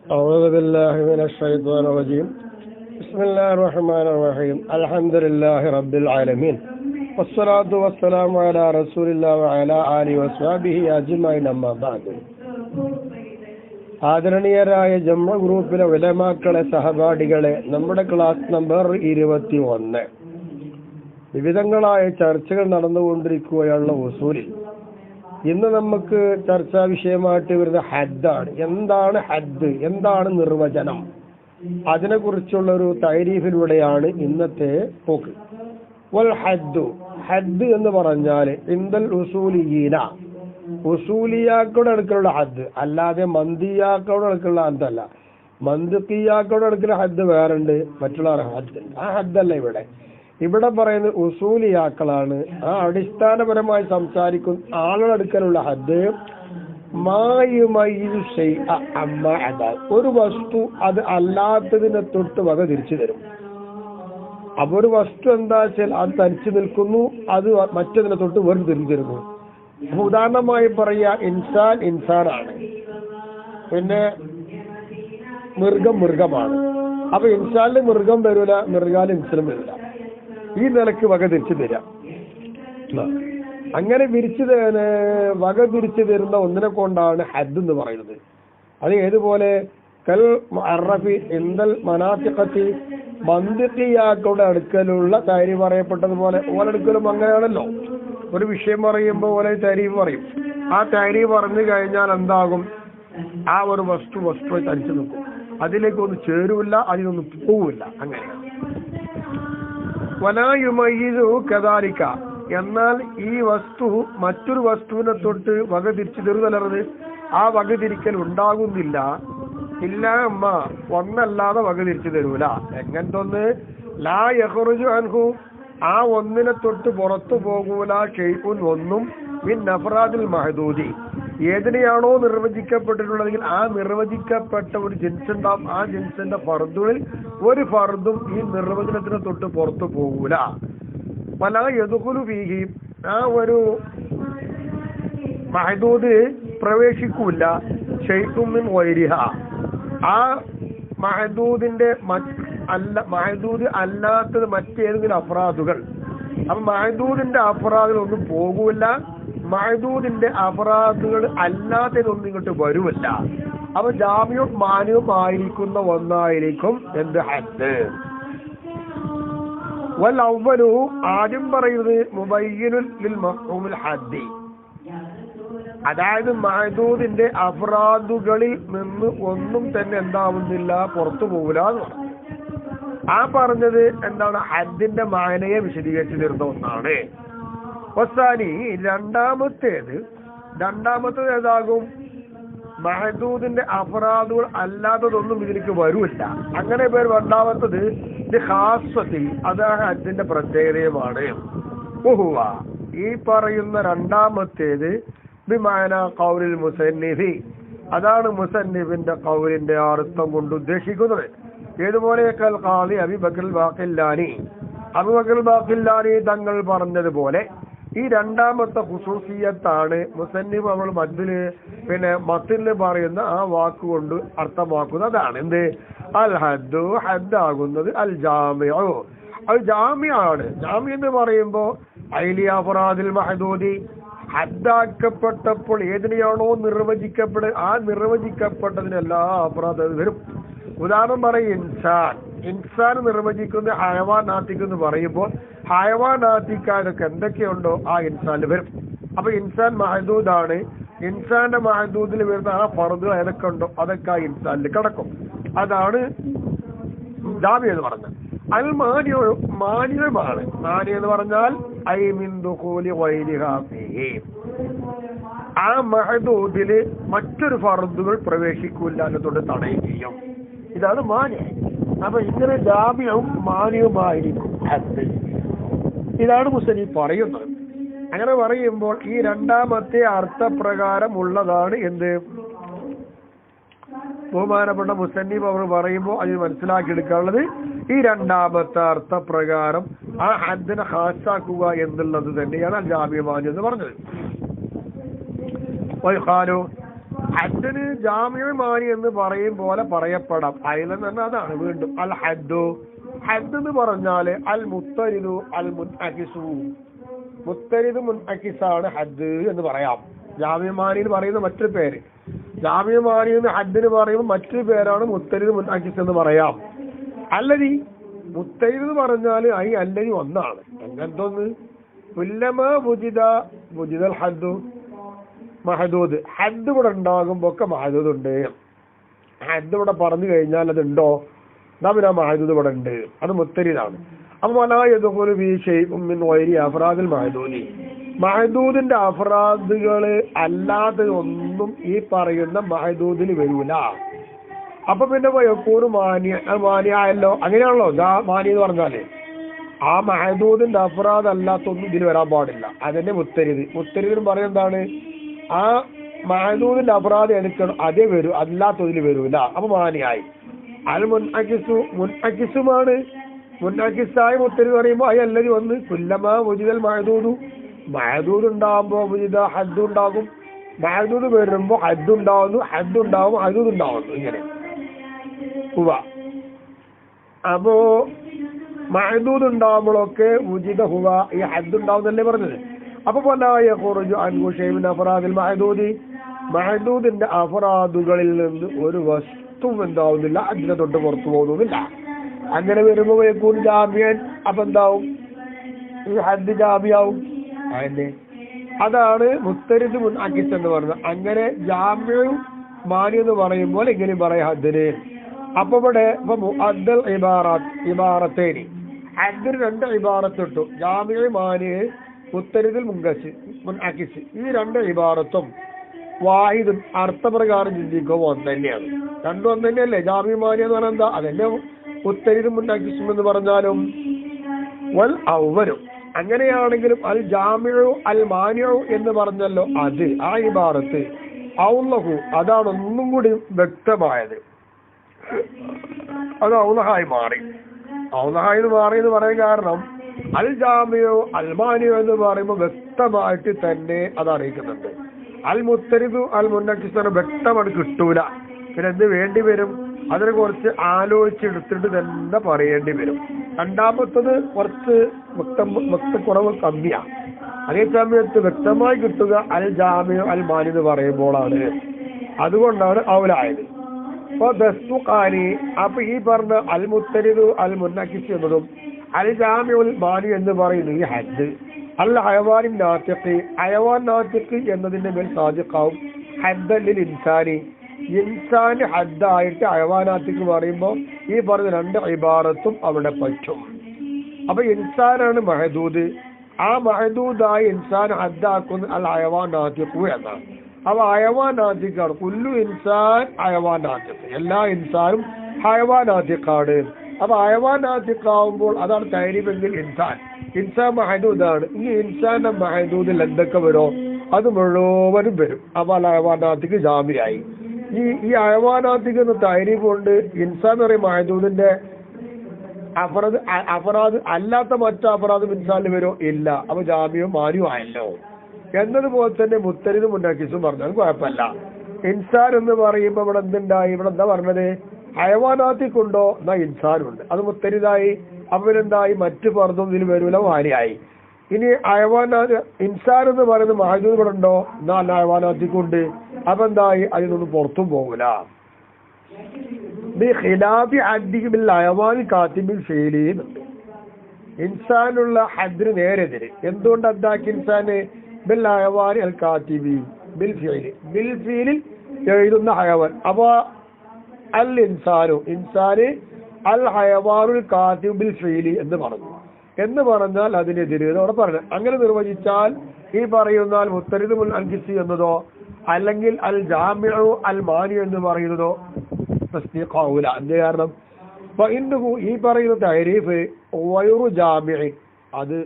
أعوذ بالله من الشيطان الرجيم. بسم الله الرحمن الرحيم. الحمد لله رب العالمين والصلاة والسلام على رسول الله وعلى آله وصحبه أجمعين. أما بعد. ആദരണീയരായ ജംഅ ഗ്രൂപ്പിലെ ഉലമാക്കളെ, സഹപാഠികളെ, നമ്മുടെ ക്ലാസ് നമ്പർ 21. വിവിധങ്ങളായ ചർച്ചകൾ നടന്നുകൊണ്ടിരിക്കുകയുള്ള ഉസൂലിൽ ഇന്ന് നമുക്ക് ചർച്ചാ വിഷയമായിട്ട് വരുന്ന ഹദ്ദാണ്. എന്താണ് ഹദ്ദ്, എന്താണ് നിർവചനം, അതിനെക്കുറിച്ചുള്ള ഒരു തഅരീഫിലൂടെയാണ് ഇന്നത്തെ പോക്ക്. വൽ ഹദ്ദു, ഹദ്ദ് എന്ന് പറഞ്ഞാൽ ഇന്ദൽ ഉസൂലിയീന, ഉസൂലിയാക്കളുടെ അടുക്കലുള്ള ഹദ്ദ്, അല്ലാതെ മന്ദിയാക്കളുടെ അടുക്കലുള്ള ഹദ്ദല്ല. മന്ദിഖിയാക്കളുടെ അടുക്കലുള്ള ഹദ്ദ് വേറുണ്ട്, മറ്റുള്ള ഹദ്ദ്. ആ ഹദ്ദല്ല ഇവിടെ പറയുന്നത് ഉസൂലിയാക്കളാണ്. ആ അടിസ്ഥാനപരമായി സംസാരിക്കുന്ന ആളുടെ അടുക്കലുള്ള ഹദ്ദ് ഒരു വസ്തു അത് അല്ലാത്തതിനെ തൊട്ട് വക തിരിച്ചു തരും. അപ്പൊ ഒരു വസ്തു എന്താ വെച്ചാൽ അത് തനിച്ചു നിൽക്കുന്നു, അത് മറ്റതിനെ തൊട്ട് വെറും തിരിച്ചു തരുന്നു. അപ്പൊ ഉദാഹരണമായി പറയാ, ഇൻസാൻ ഇൻസാനാണ്, പിന്നെ മൃഗം മൃഗമാണ്. അപ്പൊ ഇൻസാനിൽ മൃഗം വരൂല, മൃഗാല് ഇൻസാനും വരില്ല. ഈ നിലക്ക് വക തിരിച്ചു തരാം. അങ്ങനെ വക തിരിച്ചു തരുന്ന ഒന്നിനെ കൊണ്ടാണ് ഹദ്ദ് എന്ന് പറയുന്നത്. അത് ഏതുപോലെ കൽ മുഅറഫി ഇൻദൽ മനാതിഖത്തി, മന്തിഖിയാക്കളുടെ അടുക്കലുള്ള താരീഫ് പറയപ്പെട്ടതുപോലെ ഓലടുക്കലും അങ്ങനെയാണല്ലോ. ഒരു വിഷയം പറയുമ്പോൾ ഓലെ താരീഫ് പറയും. ആ താരീഫ് പറഞ്ഞു കഴിഞ്ഞാൽ എന്താകും, ആ ഒരു വസ്തു തനിച്ചു നിൽക്കും, അതിലേക്കൊന്നും ചേരുവില്ല, അതിനൊന്നും പോവില്ല. അങ്ങനെയാണ്. വലായുമയ്യിസു കദാലിക, എന്നാൽ ഈ വസ്തു മറ്റൊരു വസ്തുവിനെ തൊട്ട് വക തിരിച്ചു തരുതലറത്, ആ വക തിരിക്കൽ ഉണ്ടാകുന്നില്ല. ഇല്ല അമ്മ, ഒന്നല്ലാതെ വക തിരിച്ചു തരൂല. എങ്ങനത്തെ ഒന്ന്, ലാ യഖ്റുജു അൻഹു, ആ ഒന്നിനെ തൊട്ട് പുറത്തു പോകൂല, ഷൈഉൻ ഒന്നും, മിൻ അഫ്റാദിൽ മഹദൂദി, ഏതിനെയാണോ നിർവചിക്കപ്പെട്ടിട്ടുള്ളതെങ്കിൽ ആ നിർവചിക്കപ്പെട്ട ഒരു ജിൻസ് ഉണ്ടാവും. ആ ജിൻസിന്റെ ഫർദുകളിൽ ഒരു ഫർദും ഈ നിർവചനത്തിനെ തൊട്ട് പുറത്തു പോകൂല. വലാ യദ്ഖുലു ഫീഹി, ആ ഒരു മഹദൂദ് പ്രവേശിക്കൂല, ഷൈഉൻ മിൻ ഗൈരിഹ, ആ മഹദൂദിന്റെ മഹദൂദ് അല്ലാത്തത് മറ്റേതെങ്കിലും അഫ്രാദുകൾ. അപ്പൊ മഹദൂദിന്റെ അഫ്രാദുകൾ ഒന്നും പോകൂല, മഹദൂദിന്റെ അഫ്രാദുകൾ അല്ലാത്തതൊന്നും ഇങ്ങോട്ട് വരുമല്ല. അപ്പൊ ജാമിയും മാനിയും ആയിരിക്കുന്ന ഒന്നായിരിക്കും എന്ത് ഹദ്ദ്. വൽ അവ്വലു, ആദ്യം പറയുന്നത് മുബയ്യിനുൽ ലിൽ മഫ്ഹൂമിൽ ഹദ്ദി, അതായത് മഹദൂദിന്റെ അഫ്രാദുകളിൽ നിന്ന് ഒന്നും തന്നെ എന്താവുന്നില്ല, പുറത്തു പോകില്ല എന്ന് പറഞ്ഞു. ആ പറഞ്ഞത് എന്താണ്, ഹദ്ദിന്റെ മാനയെ വിശദീകരിച്ചു തരുന്ന ഒന്നാണ്. വസാനി, രണ്ടാമത്തേത് ഏതാകും, മഹദൂദിന്റെ അഫ്രാദുകൾ അല്ലാത്തതൊന്നും ഇതിലേക്ക് വരൂല്ല. അങ്ങനെ രണ്ടാമത്തത് ഖാസ്സത്തി, അതാണ് ഹദ്ദിന്റെ പ്രത്യേകതയുമാണ്. വഹുവ, ഈ പറയുന്ന രണ്ടാമത്തേത് ബിമാന ഖൗലിൽ മുസന്നിഫി, അതാണ് മുസന്നിഫിന്റെ ഖൗലിന്റെ അർത്ഥം കൊണ്ട് ഉദ്ദേശിക്കുന്നത്. ഏതുപോലെ ഖാദി അബൂബക്കർ ബാഖില്ലാനി, അബൂബക്കർ ബാഖില്ലാനി തങ്ങൾ പറഞ്ഞതുപോലെ ഈ രണ്ടാമത്തെ ഖുസൂസിയത്താണ് മുസന്നിഫ് നമ്മൾ മത്തില് പറയുന്ന ആ വാക്കുകൊണ്ട് അർത്ഥമാക്കുന്നതാണ്. എന്ത്, അൽ ഹദ്ദു, ഹദ്ദാകുന്നത് അൽ ജാമിഉ, അത് ജാമിയാണ്. ജാമി എന്ന് പറയുമ്പോ ഐലി അഫ്റാദിൽ മഹദൂദി, ഹദ്ദാക്കപ്പെട്ടപ്പോൾ ഏതിനെയാണോ ആ നിർവചിക്കപ്പെട്ടതിന് എല്ലാ അഫ്റാദും വരും. ഉദാഹരണം പറയും, ഇൻസാൻ നിർവചിക്കുന്ന ഹയവാനാത്തിക് എന്ന് പറയുമ്പോൾ ഹയവാനാത്തിക്കാരൊക്കെ എന്തൊക്കെയുണ്ടോ ആ ഇൻസാനിൽ വരും. അപ്പൊ ഇൻസാൻ മഹദൂദാണ്. ഇൻസാന്റെ മഹദൂദിൽ വരുന്ന ആ ഫർദുകൾ ഏതൊക്കെ ഉണ്ടോ അതൊക്കെ ആ ഇൻസാനിൽ കിടക്കും. അതാണ് ജാമി എന്ന് പറഞ്ഞത്. അൽ മാനിയുമാണ്. മാനി എന്ന് പറഞ്ഞാൽ ഐ മിൻ ദുഖൂലി ഗൈരിഹാ ഫീഹി, ആ മഹദൂദില് മറ്റൊരു ഫർദുകൾ പ്രവേശിക്കൂല, എന്നതോട് തടയും ചെയ്യും. ഇതാണ് മാനി. അപ്പൊ ഇങ്ങനെ ജാമിയും മാനിയുമായിരിക്കും ഹദ്ദ്. ഇതാണ് മുസന്നിഫ് പറയുന്നത്. അങ്ങനെ പറയുമ്പോൾ ഈ രണ്ടാമത്തെ അർത്ഥപ്രകാരം ഉള്ളതാണ് എന്ത്, ബഹുമാനപ്പെട്ട മുസന്നിഫ് അവർ പറയുമ്പോൾ അതിന് മനസ്സിലാക്കിയെടുക്കാനുള്ളത് ഈ രണ്ടാമത്തെ അർത്ഥപ്രകാരം ആ ഹദ്ദിനെ ഖാസാക്കുക എന്നുള്ളത് തന്നെയാണ് ജാമിഉ മാനി എന്ന് പറഞ്ഞത്. ഹദ്ദിന് ജാമിഉൽ മാനി എന്ന് പറയും പോലെ പറയപ്പെടാം. അതിൽ തന്നെ അതാണ് വീണ്ടും അൽ ഹദ്ദു. ഹദ്ദ് എന്ന് പറഞ്ഞാല് അൽ മുത്തരിദു അൽ മുൻഅകിസു. മുത്തരിദ് മുൻഅകിസാണ് ഹദ്ദ് എന്ന് പറയാം. ജാമിഉൽ മാനി എന്ന് പറയുന്ന മറ്റൊരു പേര്. ജാമിഉൽ മാനി എന്ന് ഹദ്ദിന് പറയുമ്പോൾ മറ്റൊരു പേരാണ് മുത്തരിദ് മുൻഅകിസ് എന്ന് പറയാം. അല്ലതി മുത്തരിദ് എന്ന് പറഞ്ഞാല് ഈ അല്ലതി ഒന്നാണ്. എങ്ങനത്തൊന്ന് പുല്ലമ ബുജിദൽ ഹദ്ദു മഹദൂദ്. ഹദ്ദ് ഇവിടെ ഉണ്ടാകുമ്പോ ഒക്കെ മഹദൂദ് ഉണ്ട്. ഹദ്ദ് ഇവിടെ പറഞ്ഞു കഴിഞ്ഞാൽ അതുണ്ടോ, എന്നാ പിന്നെ മഹദൂദ് ഇവിടെ ഉണ്ട്, അത് മുത്തരിദാണ്. അപ്പൊ അഫ്രാദിൽ മഹദൂദി, മഹദൂദിന്റെ അഫ്രാദുകള് അല്ലാതെ ഒന്നും ഈ പറയുന്ന മഹദൂദിൽ വരൂല. അപ്പൊ പിന്നെ യക്കൂന് മാനിയായല്ലോ. അങ്ങനെയാണല്ലോ മാനി എന്ന് പറഞ്ഞാല് ആ മഹദൂദിന്റെ അഫ്രാദ് അല്ലാത്തൊന്നും ഇതിൽ വരാൻ പാടില്ല. അതന്നെ മുത്തരിദ്. മുത്തരിദിന് പറയുന്നതാണ് ആ മഹദൂദിന്റെ അഫ്രാദ് എടുക്കണം, അതേ വരൂ, അല്ലാത്തതിൽ വരൂല. അപ്പൊ മാനിയായി. അൽ മുൻഅകിസു മുൻഅകിസുമാണ്. മുൻഅകിസായ മുത്തരിദ് പറയുമ്പോ അല്ലതി വന്ന് കുല്ലമാ മുജിദൽ മഹദൂദു. മഹദൂദ് ഉണ്ടാകുമ്പോ മുജിദ ഹദ്ദ് ഉണ്ടാകും. മഹദൂദ് വരുമ്പോ ഹദ്ദ് ഉണ്ടാവുന്നു, ഹദ്ദ് ഉണ്ടാവും, ഹദ്ദ് ഉണ്ടാവുന്നു. ഇങ്ങനെ അപ്പോ മഹദൂദ് ഉണ്ടാവുമ്പോഴൊക്കെ മുജിദ ഹുവ ഈ ഹദ്ദ് ഉണ്ടാവുന്നല്ലേ പറഞ്ഞത്. അപ്പൊ അഫറാദിൽ മഹദൂദി, മഹദൂദിന്റെ അഫറാദുകളിൽ നിന്ന് ഒരു വസ്തുവും എന്താവുന്നില്ല, അതിനെ തൊട്ട് പുറത്തു പോകുന്നില്ല. അങ്ങനെ വരുമ്പോ യക്കൂൻ ജാമിയൻ. അപ്പൊ എന്താവും, ഈ ഹദ്ദ് ജാമിയാവും. അതന്നെ അതാണ് മുത്തരിദ് മുൻഅകിസ് എന്ന് പറയുന്നത്. അങ്ങനെ ജാമിഉ മാനി എന്ന് പറയുമ്പോൾ ഇങ്ങനെ പറയാം ഹദ്ദിന്. അപ്പൊ ഇവിടെ മുഅദ്ദൽ ഇബാറത്തേനി, ഹദ്ദിന് രണ്ട് ഇബാറത്ത് ഇട്ടു. ജാമിഉ മാനി മുത്തരിദിൽ മുൻഅകിസ്, ഈ രണ്ട് ഇബാറത്തും വാഹിദും അർത്ഥപ്രകാരം ചിന്തിക്കുമ്പോൾ ഒന്ന് തന്നെയാണ്. രണ്ടും ഒന്ന് തന്നെയല്ലേ. ജാമിഉ മാനി എന്ന് പറഞ്ഞാൽ എന്താ, അതന്നെ മുത്തരിദും മുൻഅകിസും എന്ന് പറഞ്ഞാലും വൽ അവലും. അങ്ങനെയാണെങ്കിലും അൽ ജാമിഉ അൽ മാനിഉ എന്ന് പറഞ്ഞല്ലോ, അത് ആ ഇബാറത്ത് ഔലഹു, അതാണ് ഒന്നും കൂടി വ്യക്തമായത്. അത് ഔലഹായി മാറി. ഔലഹായി മാറി എന്ന് പറയാൻ കാരണം അൽ ജാമിഉ അൽ മാനിഉ എന്ന് പറയുമ്പോൾ വ്യക്തമായിട്ട് തന്നെ അത് അറിയിക്കുന്നുണ്ട്. അൽ മുത്തരിദു അൽ മുൻഅകിസ് വ്യക്തമായിട്ട് കിട്ടൂല. പിന്നെ എന്ത് വേണ്ടി വരും, അതിനെ കുറച്ച് ആലോചിച്ചെടുത്തിട്ട് തന്നെ പറയേണ്ടി വരും. രണ്ടാമത്തത് കുറച്ച് വ്യക്തക്കുറവ് കമ്മിയാണ്. അതേ സമയത്ത് വ്യക്തമായി കിട്ടുക അൽ ജാമിഉ അൽ മാനി എന്ന് പറയുമ്പോഴാണ്. അതുകൊണ്ടാണ് ഔലായത്. അപ്പൊ ദസ്തുഖാനി, അപ്പൊ ഈ പറഞ്ഞ അൽ മുത്തരിദു അൽ മുൻഅകിസ് എന്നതും അൽ ജാമിഉ അൽ മാനി എന്ന് പറയുന്നത് ഈ ഹദ്ദ് അൽ ഹയവാൻ നാത്തിഖ്, ഹയവാൻ നാത്തിഖ് എന്നതിന്റെ മേൽ സാദിഖാവും. ഹദ്ദൻ ലിൽ ഇൻസാനി, ഇൻസാന് ഹദ്ദായിട്ട് ഹയവാനാത്തിക്ക് പറയുമ്പോൾ ഈ പറഞ്ഞ രണ്ട് ഇബാറത്തും അവിടെ പറ്റും. അപ്പൊ ഇൻസാനാണ് മഹദൂദ്. ആ മഹദൂദായി ഇൻസാൻ ഹദ്ദാക്കുന്ന അൽ ഹയവാനാത്തിഖു എന്നാണ്. അപ്പൊ ഹയവാനാത്തിക്കാണ്. കുല്ലു ഇൻസാൻ ഹയവാനാത്തിഖ്, എല്ലാ ഇൻസാനും ഹയവാനാത്തിക്കാണ്. അപ്പൊ ഹയവാനാത്തിക്കാവുമ്പോൾ അതാണ് തൈരീബെങ്കിൽ ഇൻസാൻ മഹദൂദാണ്. ഇനി ഇൻസാന്റെ മഹദൂദിൽ എന്തൊക്കെ വരുമോ അത് മുഴുവനും വരും. അപ്പൊ അൽ ഹയവാനാത്തിക്ക് ജാമിയായി. ഈ അയവാനാത്തിക്ക് എന്ന താരീഫ് കൊണ്ട് ഇൻസാൻ എന്ന് പറയും മഹദൂദിന്റെ അഫറാദ് അല്ലാത്ത മറ്റു അഫറാദും ഇൻസാനിൽ വരുമോ? ഇല്ല. അപ്പൊ ജാമിഉ മാനിഉ ആയല്ലോ. എന്നതുപോലെ തന്നെ മുത്തരിദ് മുൻഅകിസും പറഞ്ഞാൽ കുഴപ്പമില്ല. ഇൻസാൻ എന്ന് പറയുമ്പോ ഇവിടെ എന്തുണ്ടായി, ഇവിടെ എന്താ പറഞ്ഞത്, ഹയവാനാത്തിക്കുണ്ടോ എന്നാ ഇൻസാനുണ്ട്, അത് മുത്തരിദായി. അപ്പൊ ഇവരെന്തായി, മറ്റു പർദ്ദം ഇതിൽ വരൂല, മാനിയായി. ഇനി ഹയവാനാത്ത് ഇൻസാൻ എന്ന് പറയുന്നത് മഹദൂദ് ഇവിടെ ഉണ്ടോ എന്നാ അല്ല ഹയവാനാത്തിക്കുണ്ട്. അപ്പൊ എന്തായി, അതിനൊന്നും പുറത്തും പോകൂല. ഇൻസാനുള്ള ഹദ്ദിന് നേരെതിര്. എന്തുകൊണ്ട് അദ്ദാക്കി ഇൻസാന് ബിൽ ഹയവാനി അൽ കാത്തിബി ബിൽ ഫീലി, ബിൽ ഫീലിൽ എഴുതുന്ന ഹയവാൻ. അപ്പൊ അൽ ഇൻസാന് അൽ ഹയവാനുൽ കാത്തിബ് ബിൽ ഫീലി എന്ന് പറഞ്ഞാൽ അതിനെതിരെ അവിടെ പറഞ്ഞു. അങ്ങനെ നിർവചിച്ചാൽ ഈ പറയുന്ന അൽ മുത്തരിദ് മുൻഅകിസ് എന്നതോ അല്ലെങ്കിൽ അൽ ജാമിഉ അൽ മാനി എന്ന് പറയുന്നതോ തസ്ദീഖാവൂല. എന്ത് കാരണം, ഈ പറയുന്ന തഹരീഫ് വൈറു ജാമിഇ, അത്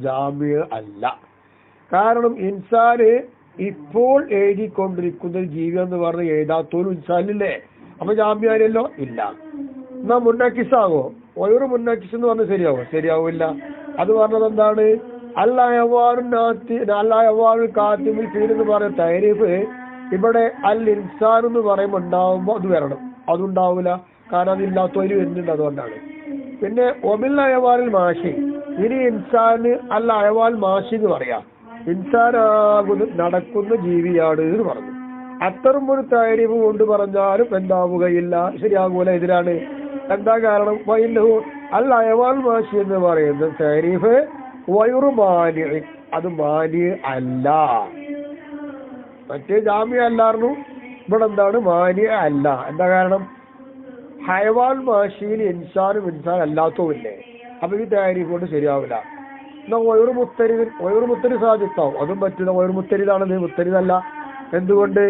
ജാമിഉ അല്ല. കാരണം ഇൻസാന് ഇപ്പോൾ എഴുതിക്കൊണ്ടിരിക്കുന്ന ജീവി എന്ന് പറഞ്ഞ് എഴുതാത്തോലും ഇൻസാനില്ലേ, അപ്പൊ ജാമിയാരല്ലോ ഇല്ല. എന്നാ മുൻഅകിസാകോ? വൈറു മുൻഅകിസ് എന്ന് പറഞ്ഞ് ശരിയാവില്ല. അത് പറഞ്ഞത് എന്താണ്, അൽ ഹയവാനുൽ കാത്തിബുൽ ഫീൽ എന്ന് പറയുന്ന തഹരീഫ് ഇവിടെ അൽ ഇൻസാൻ എന്ന് പറയുമ്പോൾ ഉണ്ടാവുമ്പോൾ അത് വരണം, അതുണ്ടാവില്ല, കാരണം അതില്ലാത്തവര് വരുന്നുണ്ട്, അതുകൊണ്ടാണ്. പിന്നെ ഒബിൽ അയവാലിൽ മാഷി, ഇനി ഇൻസാന് അല്ല അയവാൽ മാഷി എന്ന് പറയാം. ഇൻസാനാകുന്ന നടക്കുന്ന ജീവിയാണ് എന്ന് പറഞ്ഞു. അത്തരം ഒരു താരിഫ് കൊണ്ട് പറഞ്ഞാലും എന്താവുകയില്ല, ശരിയാകൂല, എതിരാണ്. എന്താ കാരണം? വൈലഹു അൽ അയവാൽ മാഷി എന്ന് പറയുന്ന താരിഫ് വയുറു മാനി, അത് മാനി അല്ല. മറ്റേ ജാമ്യ അല്ലായിരുന്നു, ഇവിടെ എന്താണ്? മാനി അല്ല. എന്താ കാരണം? ഹയവാൻ മാഷിയിൽ ഇൻസാനും ഇൻസാൻ അല്ലാത്തവുമില്ലേ, അപ്പൊ ഈ താരിഫ് കൊണ്ട് ശരിയാവില്ല. എന്നാ ഒയർ മുത്തരി സാധിക്കാവും, അതും പറ്റില്ല. ഒയർ മുത്തരിതാണത്, മുത്തരിതല്ല. എന്തുകൊണ്ട്?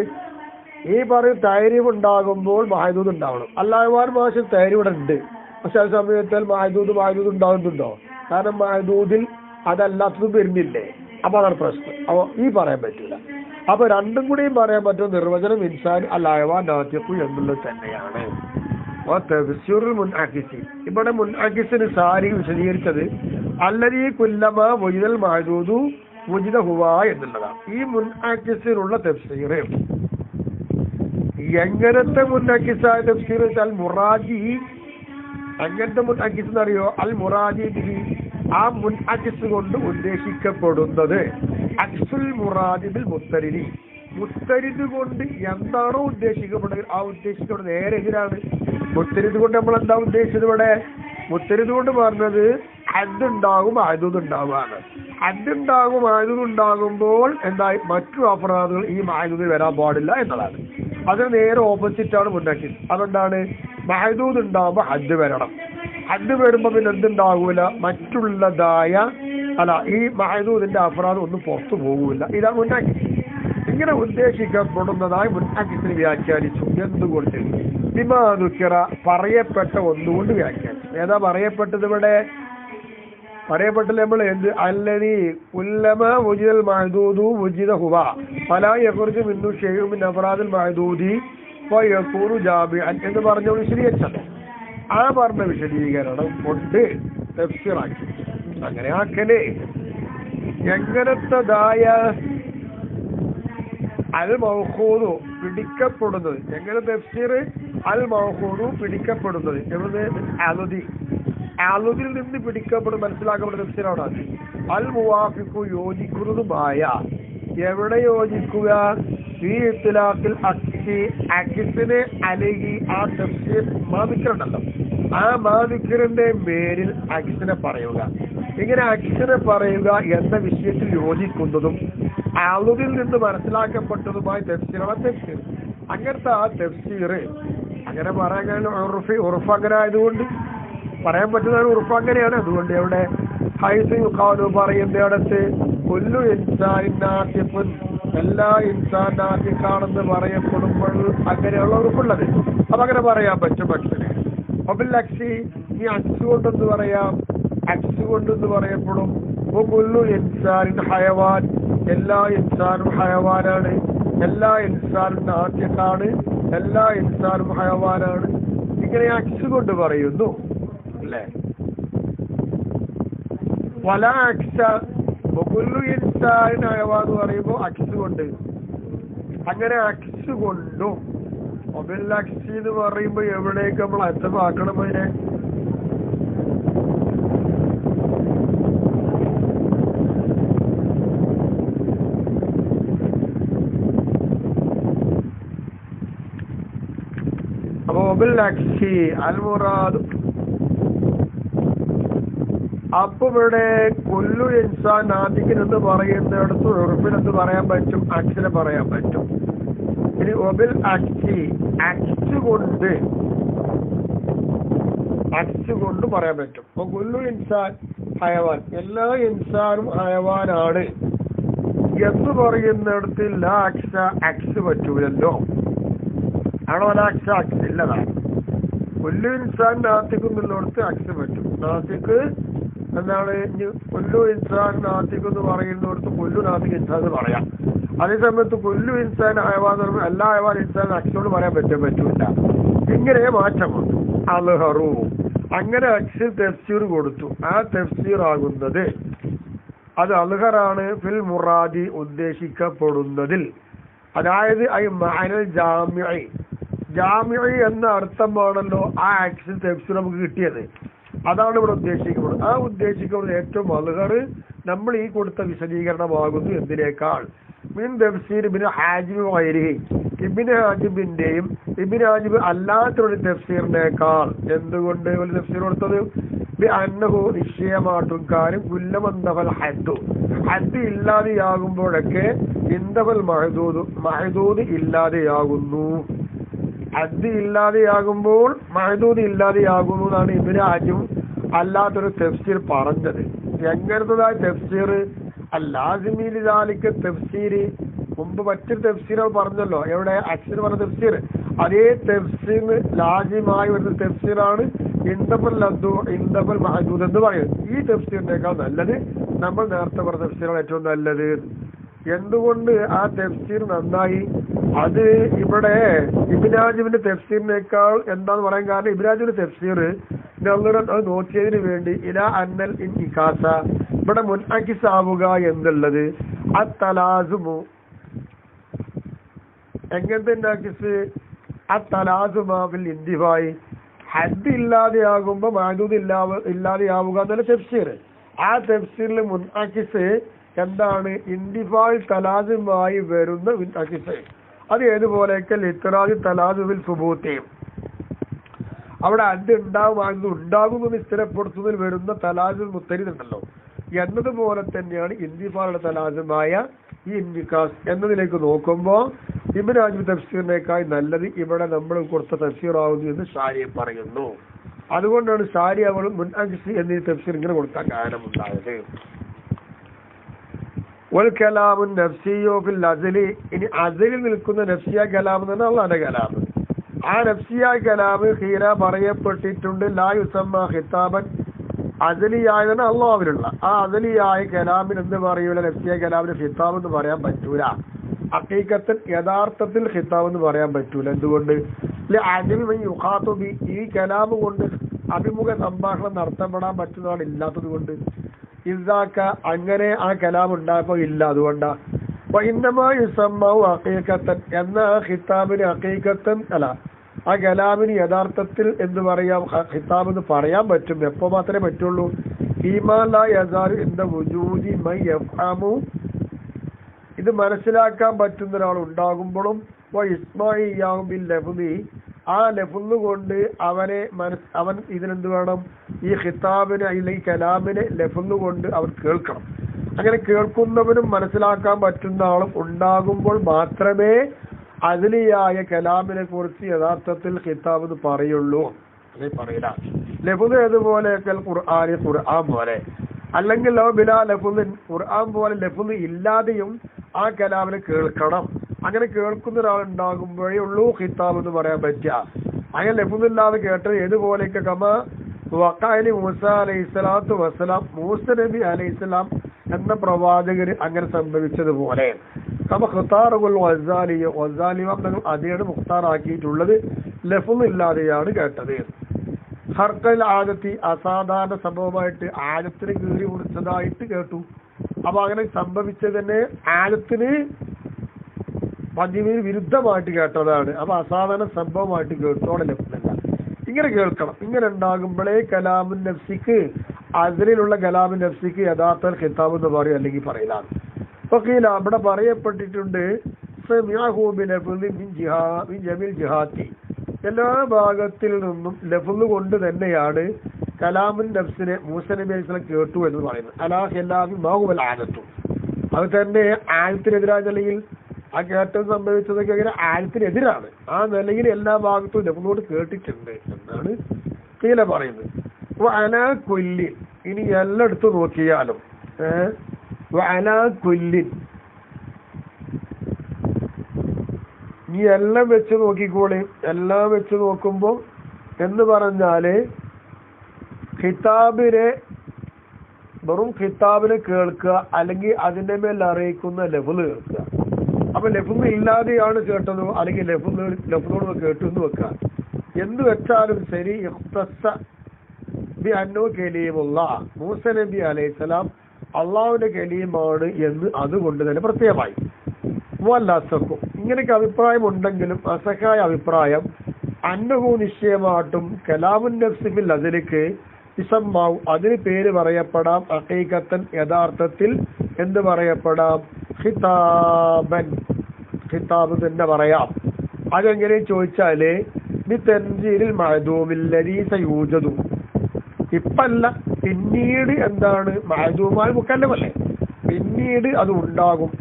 ഈ പറയും താരിഫ് ഉണ്ടാകുമ്പോൾ മഹദൂദ് ഉണ്ടാവണം. അല്ലാഹവാൻ മാഷിൽ താരിഫ് ഇവിടെ ഉണ്ട്, പക്ഷെ ആ സമയത്തിൽ മഹദൂദ് ഉണ്ടാകുന്നുണ്ടോ? കാരണം മഹദൂദിൽ അതല്ലാത്തതും വരുന്നില്ലേ, അപ്പൊ അതാണ് പ്രശ്നം. അപ്പൊ ഈ പറയാൻ പറ്റില്ല. അപ്പൊ രണ്ടും കൂടിയും പറയാൻ പറ്റുന്ന നിർവചനം ഇൻസാൻ അല്ലാഹവാൻ നാത്തിഖു എന്നുള്ളത് തന്നെയാണ്. ഇവിടെ മുൻഅക്കിസിന് സാരി വിശദീകരിച്ചത് അല്ലദീ കുല്ലമാ വജിദൽ മഅദൂദു വജിദ ഹുവ എന്നുള്ളതാണ്. ഈ മുൻഅക്കിസിനുള്ള തഫ്സീർ എങ്ങനത്തെ മുൻഅക്കിസായ തഫ്സീർ? അൽ മുറാദി, അങ്ങനത്തെ മുൻഅക്കിസ് എന്നറിയോ? അൽ മുറാദി ബിഹി, ആ മുൻഅക്കിസ് കൊണ്ട് ഉദ്ദേശിക്കപ്പെടുന്നത് അക്സുൽ മുറാദി ബിൽ മുത്തരിദി, മുത്തരിദ് കൊണ്ട് എന്താണോ ഉദ്ദേശിക്കപ്പെടുന്നത് ആ ഉദ്ദേശിക്കുന്നത് നേരെ എതിരാണ്. മുത്തരിദ് കൊണ്ട് നമ്മൾ എന്താ ഉദ്ദേശിച്ചത്? ഇവിടെ മുത്തരിദ് കൊണ്ട് പറഞ്ഞത് ഹദ്ദുണ്ടാകും മഹദൂദ് ഉണ്ടാവുകയാണ്. ഹദ്ദുണ്ടാകും മഹദൂദ് ഉണ്ടാകുമ്പോൾ എന്തായി? മറ്റു അഫ്രാദുകൾ ഈ മഹദൂദ് വരാൻ പാടില്ല എന്നതാണ്. അതിന് നേരെ ഓപ്പോസിറ്റാണ് മുന്നാക്കി. അതെന്താണ്? മഹദൂദ് ഉണ്ടാകുമ്പോൾ ഹദ്ദ് വരണം. ഹദ്ദ് വരുമ്പോൾ പിന്നെ എന്തുണ്ടാകൂല? മറ്റുള്ളതായ ഈ മഹദൂദിന്റെ അഫ്രാദ് ഒന്നും പുറത്തു പോകൂല. ഇതാണ് മുന്നാക്കി. ഇങ്ങനെ ഉദ്ദേശിക്കപ്പെടുന്നതായി മുൻഅക്കിസിനെ വ്യാഖ്യാനിച്ചു. എന്തുകൊണ്ട്? ബിമാദുക്കിറ, പറയപ്പെട്ട ഒന്നുകൊണ്ട് വ്യാഖ്യാനിച്ചു. ഏതാ പറയപ്പെട്ടത്? ഇവിടെ പറയപ്പെട്ടില്ല നമ്മൾ എന്ത്? അല്ലദീ കുല്ലമാ വുജിദൽ മഅദൂദു വുജിദ ഹുവ ഫലാ യഖ്റുജു മിന്നു ശൈഉൻ മിൻ അഫ്റാദിൽ മഅദൂദി ഫയഖൂനു ജാമിഅൻ എന്ന് പറഞ്ഞു വിശദീകരിച്ചത്. ആ പറഞ്ഞ വിശദീകരണം കൊണ്ട് തഫ്സീറാക്കി. അങ്ങനെ ആക്കലേ എങ്ങനത്തതായ അൽ മൗഖൂദു പിടിക്കപ്പെടുന്നത്. എങ്ങനെ തഫ്സീർ? അൽ മൗഖൂദു പിടിക്കപ്പെടുന്നത് എവിടെ? അലുദിൽ നിന്ന് പിടിക്കപ്പെടും, മനസ്സിലാക്കപ്പെടുന്ന തഫ്സീറാണ് അത്. അൽ മുവാഫിഖു, യോജിക്കുന്നതുമായ. എവിടെ യോജിക്കുക? ഈ ഇത്ലാഖിൽ അക്സി, അക്സിനെ അലഹി, ആ തഫ്സീർ മാദിക്കറുണ്ടല്ലോ, ആ മാദിക്കറിന്റെ പേരിൽ അക്സിനെ പറയുക. ഇങ്ങനെ അക്സിനെ പറയുക എന്ന വിഷയത്തിൽ യോജിക്കുന്നതും അലുദിൽ നിന്ന് മനസ്സിലാക്കപ്പെട്ടതുമായ തഫ്സീറാണ് തഫ്സീർ. അങ്ങനത്തെ ആ തഫ്സീർ അങ്ങനെ പറയാൻ ഉറുഫ് അങ്ങനെ ആയതുകൊണ്ട് പറയാൻ പറ്റുന്നതാണ്. ഉറുഫ് അങ്ങനെയാണ്. അതുകൊണ്ട് എവിടെ ഹൈസു യുഖാലു പറയുന്നിടത്ത് കുല്ലു ഇൻസാനിൻ നാതിഖുൻ, എല്ലാ ഇൻസാൻ നാതിഖാണെന്ന് പറയപ്പെടുമ്പോൾ അങ്ങനെയുള്ള ഉറുപ്പുള്ളത്. അപ്പൊ അങ്ങനെ പറയാൻ പറ്റും. പക്ഷേ അബിൽ അക്സി, ഈ അക്സ് കൊണ്ടെന്ന് പറയാം, അക്സ് കൊണ്ടെന്ന് പറയപ്പെടും. കുല്ലു ഇൻസാനിൻ ഹയവാൻ, എല്ലാ ഇൻസാനും ഹയവാനാണ്, എല്ലാ ഇൻസാനും നാതിഖാണ്, എല്ലാ ഇൻസാനും ഹയവാനാണ്. ഇങ്ങനെ അക്സ് കൊണ്ട് പറയുന്നു അല്ലേ? വല അക്സ കുല്ലു ഇൻസാനിൻ ഹയവാൻ എന്ന് പറയുമ്പോൾ അക്സ് കൊണ്ട്, അങ്ങനെ അക്സ് കൊണ്ടും ഒബിൽ അക്സി എന്ന് പറയുമ്പോ എവിടേക്ക് നമ്മൾ അർത്ഥമാക്കണം? അതിനെ അപ്പൊ ഒബിൽ അക്സി അൽ മുറാദ്. അപ്പൊ ഇവിടെ കൊല്ലു ഇൻസാൻ നാദിഖിൻ എന്ന് പറയുന്നിടത്ത് ഉറുഫിനെന്ന് പറയാൻ പറ്റും, അക്സിനെ പറയാൻ പറ്റും. ഇനി ഒബിൽ അക്സി, അക്സ് കൊണ്ട് പറയാൻ പറ്റും. അപ്പൊ കൊല്ലു ഇൻസാൻ ഹയവാൻ, എല്ലാ ഇൻസാനും ഹയവാനാണ് എന്ന് പറയുന്നിടത്ത് ലാ അക്സ, അക്സ് പറ്റൂലല്ലോ. ആണോ? അക്സ അക്സ് ഇല്ലതാണ്. കൊല്ലു ഇൻസാൻ നാത്തിക്കുന്നുള്ളിടത്ത് അക്സ് പറ്റും. നാത്തിക്ക് എന്താണ്? കൊല്ലു ഇൻസാൻ നാത്തിക് എന്ന് പറയുന്നിടത്ത് കൊല്ലു നാത്തിക് ഇൻസാൻ എന്ന് പറയാം. അതേസമയത്ത് കൊല്ലു ഇൻസാൻ ഹയവാൻ, എല്ലാ ഹയവാൻ ഇൻസാൻ അക്സോട് പറയാൻ പറ്റില്ല. ഇങ്ങനെ മാറ്റം വന്നു. അൽഹറു, അങ്ങനെ അക്സ് തഫ്സീർ കൊടുത്തു. ആ തഫ്സീർ ആകുന്നത് അത് അൽഹറാണ് ഫിൽ മുറാദി, ഉദ്ദേശിക്കപ്പെടുന്നതിൽ. അതായത് ഐ മഅനൽ ജാമിഇ, ജാമിഇ എന്ന അർത്ഥമാണല്ലോ ആ ആക്സിൽ തഫ്സീർ നമുക്ക് കിട്ടിയത്. അതാണ് ഇവിടെ ഉദ്ദേശിക്കുന്നത്. ആ ഉദ്ദേശിക്കുന്നത് ഏറ്റവും അൽഗറ് നമ്മൾ ഈ കൊടുത്ത വിശദീകരണമാകുന്നു. എന്തിനേക്കാൾ മിൻ തഫ്സീർ ഇബ്നു ഹാജിബ് വഗൈരിഹി, ഇബ്നു ഹാജിബിന്റെയും ഇബ്നു ഹാജിബ് അല്ലാത്തൊരു തഫ്സീറിനേക്കാൾ. എന്തുകൊണ്ട് ഒരു തഫ്സീർ കൊടുത്തത്? ബിഅന്നഹു നിശ്ചയമായിട്ടും കാര്യം കുല്ലമന്തഫൽ ഹദ്ദു, ഹദ്ദ് ഇല്ലാതെയാകുമ്പോഴൊക്കെ ഇന്തഫൽ മഹദൂദ്, മഹദൂദ് ഇല്ലാതെയാകുന്നു. ഹദ്ദ് ഇല്ലാതെയാകുമ്പോൾ മഹദൂദ് ഇല്ലാതെയാകുന്നു എന്നാണ് ഇബ്നു ഹാജിബ് അല്ലാത്തൊരു തഫ്സീർ പറഞ്ഞത്. എങ്ങനത്തതായ തഫ്സീർ? അല്ലാസിമി ലിദാലിക തഫ്സീർ, മുമ്പ് മറ്റൊരു തഫ്സീർ പറഞ്ഞല്ലോ, എവിടെ അക്സർ പറഞ്ഞ തഫ്സീർ, അതേ തഫ്സീറിന് ലാസിമായി വരുന്ന തഫ്സീറാണ് ഇന്തഫൽ ലദ്ദു ഇന്തഫൽ മഹദൂദ് എന്ന് പറയുന്നത്. ഈ തഫ്സീറിനേക്കാൾ നല്ലത് നമ്മൾ നേരത്തെ പറഞ്ഞ തഫ്സീറാണ് ഏറ്റവും നല്ലത്. എന്തുകൊണ്ട് ആ തഫ്സീർ നന്നായി? അത് ഇവിടെ ഇബ്നു ഹാജിബിന്റെ തഫ്സീറിനേക്കാൾ എന്താന്ന് പറയാൻ കാരണം, ഇബ്നു ഹാജിബിന്റെ തഫ്സീർ അത് നോക്കിയതിന് വേണ്ടി ഇലാ അന്നൽ ഇൻഇകാസ, ഇവിടെ മുൻഅകിസ് ആവുക എന്നുള്ളത് അത്തലാസുമു, എങ്ങനത്തെ ഇൻഅകിസ്? അത്തലാസുമ ഫിൽ ഇന്തിഫായി, ഹദ്ദ് ഇല്ലാതെയാകുമ്പോ മഹദൂദ് ഇല്ലാതെയാവുക എന്നുള്ള തഫ്സീർ. ആ തഫ്സീറിൽ മുൻഅകിസ് എന്താണ്? ഇന്തിഫായിൽ തലാസുമായി വരുന്ന മുൻഅകിസ്. അത് ഏതുപോലെയൊക്കെ ലിത്റാദി തലാസുവിൽ സുബൂത്തിയും, അവിടെ ഹദ്ദ് ഉണ്ടാകുമെന്ന് സ്ഥിരപ്പെടുത്തുന്നതിൽ വരുന്ന തലാസുൽ മുത്തരിദുണ്ടല്ലോ, എന്നതുപോലെ തന്നെയാണ് ഇന്തിഫാലുള്ള തലാസുമായ ഈ ഇൻവികാസ് എന്നതിലേക്ക് നോക്കുമ്പോൾ ഇബ്നു ഹാജിബ് തഫ്സീറിനേക്കാൾ നല്ലത് ഇവിടെ നമ്മൾ കൊടുത്ത തഫ്സീർ ആവുന്നു എന്ന് ഷാരി പറയുന്നു. അതുകൊണ്ടാണ് ഷാരി അവൾ മുൻഅകിസ് എന്നീ തഫ്സീർ ഇങ്ങനെ കൊടുക്കാൻ കാരണമുണ്ടായത്. വൽ കലാമു നഫ്സിയ്യു ഫിൽ അസ്ലി, ഇനി അസ്ലിൽ നിൽക്കുന്ന നഫ്സിയ കലാം എന്ന് പറഞ്ഞാൽ അള്ളാഹുവിന്റെ കലാം. ആ നഫ്സിയ കലാം ഖീല പറയപ്പെട്ടിട്ടുണ്ട് ലാ യുസമ്മ ഖിതാബൻ, അസലിയായതാണ് അള്ളാഹുവിനുള്ള. ആ അസലിയായ കലാമിന് എന്ത് പറയൂല? നഫ്സിയ കലാമിന് ഖിതാബ് എന്ന് പറയാൻ പറ്റൂല. ഹഖീഖത്തിൽ യഥാർത്ഥത്തിൽ ഖിതാബ് എന്ന് പറയാൻ പറ്റൂല. എന്തുകൊണ്ട്? ഈ കലാം കൊണ്ട് അഭിമുഖ സംഭാഷണം നടത്തപ്പെടാൻ പറ്റുന്നതാണ് ഇല്ലാത്തത് കൊണ്ട്. ഇസാക്ക അങ്ങനെ ആ കലാം ഉണ്ടായപ്പോ ഇല്ല, അതുകൊണ്ടാ. ഹഖീഖത്തൻ എന്ന ഖിതാബിന് ഹഖീഖത്തൻ അല്ല, ആ കലാമിന് യഥാർത്ഥത്തിൽ എന്ന് പറയാം, ഖിതാബ് എന്ന് പറയാൻ പറ്റും. എപ്പോ മാത്രമേ പറ്റുള്ളൂ? ഇത് മനസ്സിലാക്കാൻ പറ്റുന്ന ഒരാൾ ഉണ്ടാകുമ്പോഴും ആ ലഫ്ള് കൊണ്ട് അവൻ ഇതിനെന്ത് വേണം? ഈ ഖിതാബിനെ അല്ലെങ്കിൽ കലാമിനെ ലഫ്ള് കൊണ്ട് അവൻ കേൾക്കണം. അങ്ങനെ കേൾക്കുന്നവനും മനസ്സിലാക്കാൻ പറ്റുന്ന ആളും ഉണ്ടാകുമ്പോൾ മാത്രമേ അസ്ലിയായ കലാമിനെ കുറിച്ച് യഥാർത്ഥത്തിൽ ഖിതാബ് എന്ന് പറയുള്ളൂ. അതേ പറയില്ല. ലഫ്ള് ഏതുപോലെയൊക്കെ ഖുർആൻ പോലെ, അല്ലെങ്കിൽ ഖുർആൻ പോലെ ലഫ്ള് ഇല്ലാതെയും ആ കലാമിനെ കേൾക്കണം. അങ്ങനെ കേൾക്കുന്ന ഒരാളുണ്ടാകുമ്പോഴേ ഉള്ളൂ ഖിതാബ് എന്ന് പറയാൻ പറ്റുക. അങ്ങനെ ലഫ്ള് ഇല്ലാതെ കേട്ടത് ഏതുപോലെയൊക്കെ വഖഅലി മൂസ അലൈഹിസ്സലാത്തു വസ്സലാം, മൂസ നബി അലൈഹിസ്സലാം എന്ന പ്രവാചകര് അങ്ങനെ സംഭവിച്ചതുപോലെ. അതിനാണ് മുഖ്താറാക്കിയിട്ടുള്ളത്, ലഫ്ള് ഇല്ലാതെയാണ് കേട്ടത്. ഹർക്കൽ ആദത്തി, അസാധാരണ സംഭവമായിട്ട് ആദത്തിന് കീറി മുറിച്ചതായിട്ട് കേട്ടു. അപ്പൊ അങ്ങനെ സംഭവിച്ചത് തന്നെ ആദത്തിന് പതിവിന് വിരുദ്ധമായിട്ട് കേട്ടതാണ്. അപ്പൊ അസാധാരണ സംഭവമായിട്ട് കേട്ടോടെ ലഫ്ളില്ല. ഇങ്ങനെ കേൾക്കണം. ഇങ്ങനെ ഉണ്ടാകുമ്പോഴേ കലാമുൻ നഫ്സിക്ക്, അതിലുള്ള കലാമുൻ നഫ്സിക്ക് യഥാർത്ഥ ഖിതാബ് എന്ന് പറയും, അല്ലെങ്കിൽ പറയലാണ്. ഫഖീല, അവിടെ പറയപ്പെട്ടിട്ടുണ്ട് എല്ലാ ഭാഗത്തിൽ നിന്നും ലഫ്ള് കൊണ്ട് തന്നെയാണ് കലാമുൻ നഫ്സിനെ മൂസ നബി അലൈഹി സ്വലാം കേട്ടു എന്ന് പറയുന്നത്. ആദത്തും അത് തന്നെ ആയത്തിനെതിരായ നിലയിൽ ആ കേട്ടത് സംഭവിച്ചതൊക്കെ അങ്ങനെ ആയത്തിനെതിരാണ്. ആ നിലയിൽ എല്ലാ ഭാഗത്തും ലഫ്ളോട് കേട്ടിട്ടുണ്ട് എന്നാണ് ഖീല പറയുന്നത്. അലാ കുല്ലിൻ, ഇനി എല്ലായിടത്തും നോക്കിയാലും അലാ കുല്ലിൻ, ഈ എല്ലാം വെച്ച് നോക്കിക്കോളെ. എല്ലാം വെച്ച് നോക്കുമ്പോൾ എന്ന് പറഞ്ഞാല് ഖിതാബിനെ, വെറും ഖിതാബിനെ കേൾക്കുക, അല്ലെങ്കിൽ അതിന്റെ മേൽ അറിയിക്കുന്ന ലഫ്ള് കേൾക്കുക. അപ്പൊ ലഫ്ള് ഇല്ലാതെയാണ് കേട്ടതോ, അല്ലെങ്കിൽ ലഫ്ളോട് കേട്ടു എന്ന് വെക്കുക. എന്ത് വെച്ചാലും ശരി, മൂസ നബി അലൈഹിസ്സലാം അള്ളാഹുവിന്റെ കലീമാണ് എന്ന് അതുകൊണ്ട് തന്നെ പ്രത്യേകമായി. വല്ല അസഖു ഇങ്ങനെയൊക്കെ അഭിപ്രായം ഉണ്ടെങ്കിലും അസഹായ അഭിപ്രായം അന്നഹു നിശ്ചയമായിട്ടും കലാമുൻ നഫ്സി ഫിൽ അസ്ലിക്ക് ഇസമ്മാവ് അതിന് പേര് പറയപ്പെടാം ഹഖീഖത്തൻ യഥാർത്ഥത്തിൽ എന്ത് പറയപ്പെടാം ഖിതാബൻ ഖിതാബ് തന്നെ പറയാം. അതെങ്ങനെ ചോദിച്ചാല് ബിതൻസീലിൽ മഅദൂമിൽ ലദീ സയൂജദു ഇപ്പല്ല പിന്നീട് എന്താണ് മഅദൂമായ മുക്കല്ലമല്ലേ പിന്നീട് അത് ഉണ്ടാകും.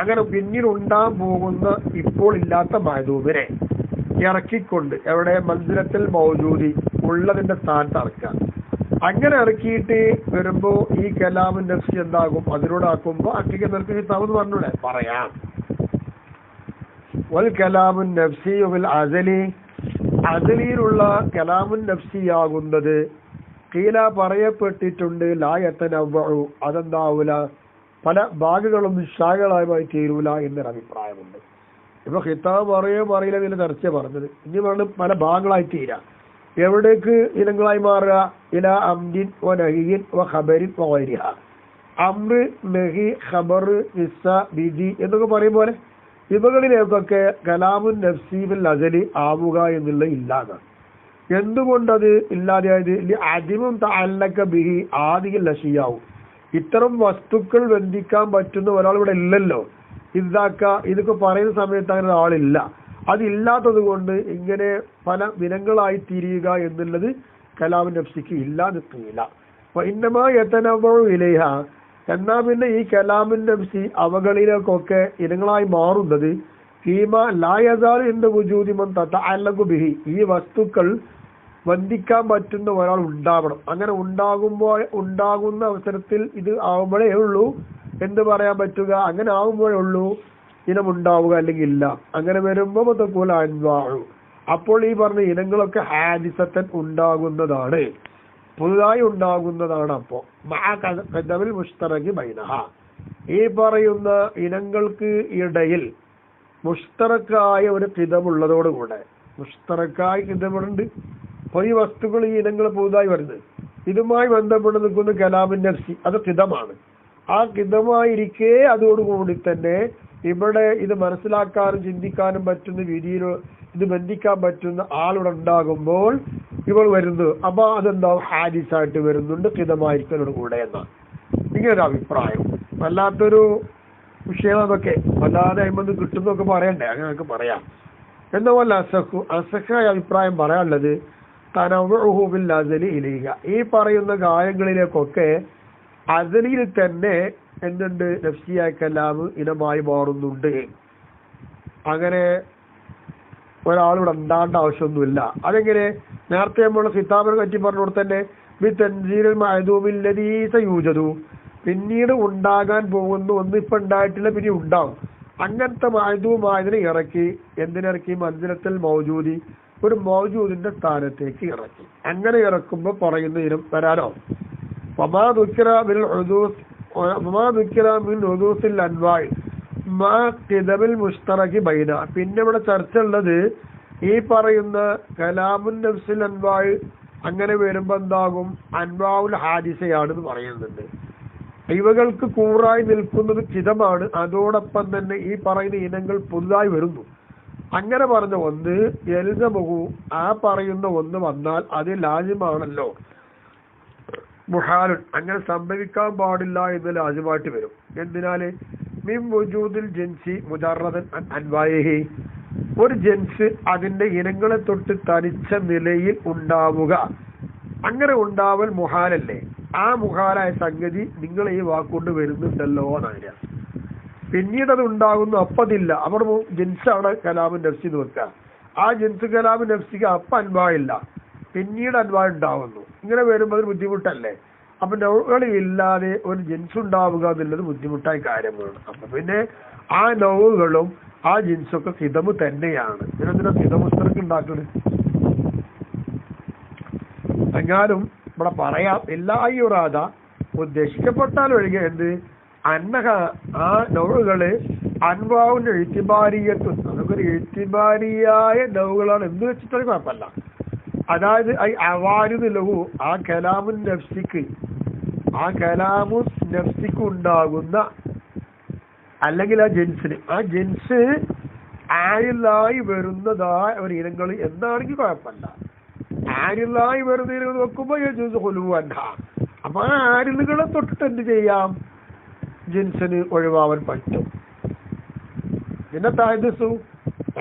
അങ്ങനെ പിന്നീട് ഉണ്ടാകാൻ പോകുന്ന ഇപ്പോൾ ഇല്ലാത്ത മഅദൂമിനെ ഇറക്കിക്കൊണ്ട് എവിടെ മൻസിലത്തിൽ മൗജൂദി ഉള്ളതിന്റെ സ്ഥാനത്ത് ഇറക്കുക. അങ്ങനെ ഇറക്കിയിട്ട് വരുമ്പോ ഈ കലാമുൻ നഫ്സി എന്താകും അതിനോടാക്കുമ്പോ അക്കിക്ക് നിൽക്കുന്ന കിതാബ് എന്ന് പറഞ്ഞൂടെ പറയാം. വൽ കലാമുൻ നഫ്സി ഫിൽ അസലി അസലിയിലുള്ള കലാമുൻ നഫ്സിയാകുന്നത് ഖീല പറയപ്പെട്ടിട്ടുണ്ട് ലാ യതനവ്വഉ അതെന്താവൂല പല ഭാഗങ്ങളും ശാഖകളായി തീരൂല എന്നൊരു അഭിപ്രായമുണ്ട്. ഇപ്പൊ ഖിതാബ് പറയില്ല ഇതിൽ ചർച്ച പറഞ്ഞത് ഇനി പറഞ്ഞ് പല ഭാഗങ്ങളായി തീരാ. എവിടേക്ക് ഇനങ്ങളായി മാറുക ഇല അംദിൻ വ നഹിയിൻ വ ഖബരിൻ വ ഗൈരിഹ അംറ് നഹി ഖബർ ഇസ്സ ബിദി എന്നൊക്കെ പറയും പോലെ ഇവകളിലേക്കൊക്കെ കലാമുൻ നഫ്സി ഫിൽ അസലി ആവുക എന്നുള്ള ഇല്ലാതെ. എന്തുകൊണ്ടത് ഇല്ലാതെയായത് അദിമുൻ തഅല്ലക ബിഹി ആദിൽ അഷിയാവും ഇത്തരം വസ്തുക്കൾ ബന്ധിക്കാൻ പറ്റുന്ന ഒരാൾ ഇവിടെ ഇല്ലല്ലോ. ഇതൊക്കെ പറയുന്ന സമയത്ത് അങ്ങനെ ആളില്ല. അതില്ലാത്തത് കൊണ്ട് ഇങ്ങനെ പല ദിനങ്ങളായി തീരുക എന്നുള്ളത് കലാമുൻ നഫ്സിക്ക് ഇല്ലാതെ തീരില്ല. ഇന്നമാ യതനവ്വഉ ഇലൈഹ എന്നാ പിന്നെ ഈ കലാമുൻ നഫ്സി അവകളിലേക്കൊക്കെ ഇനങ്ങളായി മാറുന്നത് ഫീമ ലാ യസാലു ഇൻദ വുജൂദി മൻ തതഅല്ലഖു ബിഹി ഈ വസ്തുക്കൾ ബന്ധിക്കാൻ പറ്റുന്ന ഒരാൾ ഉണ്ടാവണം. അങ്ങനെ ഉണ്ടാകുന്ന അവസരത്തിൽ ഇത് ആവുമ്പോഴേ ഉള്ളൂ എന്ത് പറയാൻ പറ്റുക. അങ്ങനെ ആവുമ്പോഴേ ഉള്ളൂ ഇനമുണ്ടാവുക അല്ലെങ്കിൽ ഇല്ല. അങ്ങനെ വരുമ്പോൾ തഖൂല അൻവാഉ അപ്പോൾ ഈ പറഞ്ഞ ഇനങ്ങളൊക്കെ ഹാദിസത്തൻ ഉണ്ടാകുന്നതാണ് പുതുതായി ഉണ്ടാകുന്നതാണ്. അപ്പോ മഅ മുഷ്തറകി ബൈനഹ ഈ പറയുന്ന ഇനങ്ങൾക്ക് ഇടയിൽ മുഷ്തറക്കായ ഒരു ഖിദമുള്ളതോടുകൂടെ മുഷ്തറക്കായ ഖിദമുണ്ട്. അപ്പോൾ ഈ വസ്തുക്കൾ ഈ ഇനങ്ങൾ പുതുതായി വരുന്നത് ഇതുമായി ബന്ധപ്പെട്ട് നിൽക്കുന്ന കലാമുൻ നഫ്സി അത് ഖിദമാണ്. ആ ഖിദമായിരിക്കെ അതോടുകൂടി തന്നെ ഇവിടെ ഇത് മനസ്സിലാക്കാനും ചിന്തിക്കാനും പറ്റുന്ന രീതിയിൽ ഇത് ബന്ധിക്കാൻ പറ്റുന്ന ആളുടെ ഉണ്ടാകുമ്പോൾ ഇവൾ വരുന്നു. അപ്പൊ അതെന്താ ഹാദിസായിട്ട് വരുന്നുണ്ട് ഖിദമായിരിക്കലോട് കൂടെ എന്നാണ് ഇങ്ങനൊരു അഭിപ്രായം. വല്ലാത്തൊരു വിഷയം അതൊക്കെ വല്ലാതെ അയിമന്ന് കിട്ടുന്നൊക്കെ പറയണ്ടേ അങ്ങനെയൊക്കെ പറയാം. എന്നപോലെ അസഹായ അഭിപ്രായം പറയാനുള്ളത് തനവ്വുഉ ബിൽ അസലി ഇലൈഹ ഈ പറയുന്ന കാര്യങ്ങളിലേക്കൊക്കെ അസലിയിൽ തന്നെ എന്തുണ്ട് നഫ്സിയായ കലാമ് ഇനമായി മാറുന്നുണ്ട്. അങ്ങനെ ഒരാളിവിടെ ഉണ്ടാകേണ്ട ആവശ്യമൊന്നുമില്ല. അതെങ്ങനെ നേരത്തെ നമ്മൾ ഖിതാബിനെ പറ്റി പറഞ്ഞുകൊണ്ട് തന്നെ ബിതൻസീലിൽ മഅദൂമിൽ ലദീ സയൂജദു പിന്നീട് ഉണ്ടാകാൻ പോകുന്ന ഒന്നും ഇപ്പൊ ഉണ്ടായിട്ടില്ല പിന്നെ ഉണ്ടാവും. അങ്ങനത്തെ മഅദൂമായതിനെ ഇറക്കി എന്തിനിറക്കി മൻസിലത്തിൽ മൗജൂദി ഒരു മൗജൂദിന്റെ സ്ഥാനത്തേക്ക് ഇറക്കി. അങ്ങനെ ഇറക്കുമ്പോ പറയുന്ന ഇനം വരാനോ വമാ ദുക്കിറ ബിൽ ഉദൂസ് വമാ ദുക്കിറ മിൻ ഉദൂസിൽ അൻവാഇ മാ ഖിദബിൽ മുഷ്തറകി ബൈന പിന്നെ ഇവിടെ ചർച്ച ഉള്ളത് ഈ പറയുന്ന കലാമുൻ നഫ്സിൽ അൻവാഇ അങ്ങനെ വരുമ്പോ എന്താകും അൻവാഉൽ ഹാദിസയാണെന്ന് പറയുന്നുണ്ട്. ഇവകൾക്ക് കൂറായി നിൽക്കുന്നത് ഖിദമാണ്. അതോടൊപ്പം തന്നെ ഈ പറയുന്ന ഇനങ്ങൾ പുതുതായി വരുന്നു. അങ്ങനെ പറഞ്ഞ ഒന്ന് യൽസമുഹു ആ പറയുന്ന ഒന്ന് വന്നാൽ അത് ലാസിമാണല്ലോ മുഹാലുൻ അങ്ങനെ സംഭവിക്കാൻ പാടില്ല എന്ന് ലാസിമായിട്ട് വരും. എന്തിനാല് മിൻ വുജൂദിൽ ജിൻസി മുജറദൻ അൻ അൻവാഇഹി ഒരു ജിൻസ് അതിന്റെ ഇനങ്ങളെ തൊട്ട് തനിച്ച നിലയിൽ ഉണ്ടാവുക അങ്ങനെ ഉണ്ടാവൽ മുഹാലല്ലേ. ആ മുഹാലായ സംഗതി നിങ്ങൾ ഈ വാക്കുകൊണ്ട് വരുന്നുണ്ടല്ലോ എന്നറിയാം. പിന്നീട് അത് ഉണ്ടാകുന്നു അപ്പതില്ല അവർ ജിൻസാണ് കലാമുൻ നഫ്സി എന്ന് വെക്കുക. ആ ജിൻസ് കലാമുൻ നഫ്സിക്ക് അപ്പ അൻവായില്ല പിന്നീട് അൻവാ ഉണ്ടാവുന്നു. ഇങ്ങനെ വരുമ്പോൾ അത് ബുദ്ധിമുട്ടല്ലേ. അപ്പൊ നൗകളില്ലാതെ ഒരു ജിൻസ് ഉണ്ടാവുക എന്നുള്ളത് ബുദ്ധിമുട്ടായ കാര്യമാണ്. അപ്പൊ പിന്നെ ആ നൗകളും ആ ജിൻസൊക്കെ ഖിദമ് തന്നെയാണ്. ഇതിനെന്തിനാ ഖിദമുസ്തറക്ക് ഉണ്ടാക്കുന്നത്? എങ്ങാനും ഇവിടെ പറയാം എല്ലായുറാത ഉദ്ദേശിക്കപ്പെട്ടാൽ ഒഴികെ എന്ത് അന്നഹ ആ നൗകള് അൻവാവുന്റെ എഴുത്തിബാരിയത്തും അതൊക്കെ ഒരു എഴുത്തിബാരിയായ നൗകളാണ് എന്ന് വെച്ചിട്ടൊരു കുഴപ്പമില്ല. അതായത് അവാരിദ് ലഹു ആ കലാമുൻ നഫ്സിക്ക് ഉണ്ടാകുന്ന അല്ലെങ്കിൽ ആ ജെൻസ് ആരിലായി വരുന്നതായ ഒരു ഇനങ്ങൾ എന്താണെങ്കിൽ കുഴപ്പമില്ല. ആരിലായി വരുന്ന ഇനങ്ങൾ നോക്കുമ്പോൾ യജൂസ് ഹുലുവൻഹ. അപ്പൊ ആ ആരിലുകളെ തൊട്ടിട്ട് എന്ത് ചെയ്യാം? ജിൻസിന് ഒഴിവാവാൻ പറ്റും. പിന്നെ തഹദ്ദുസു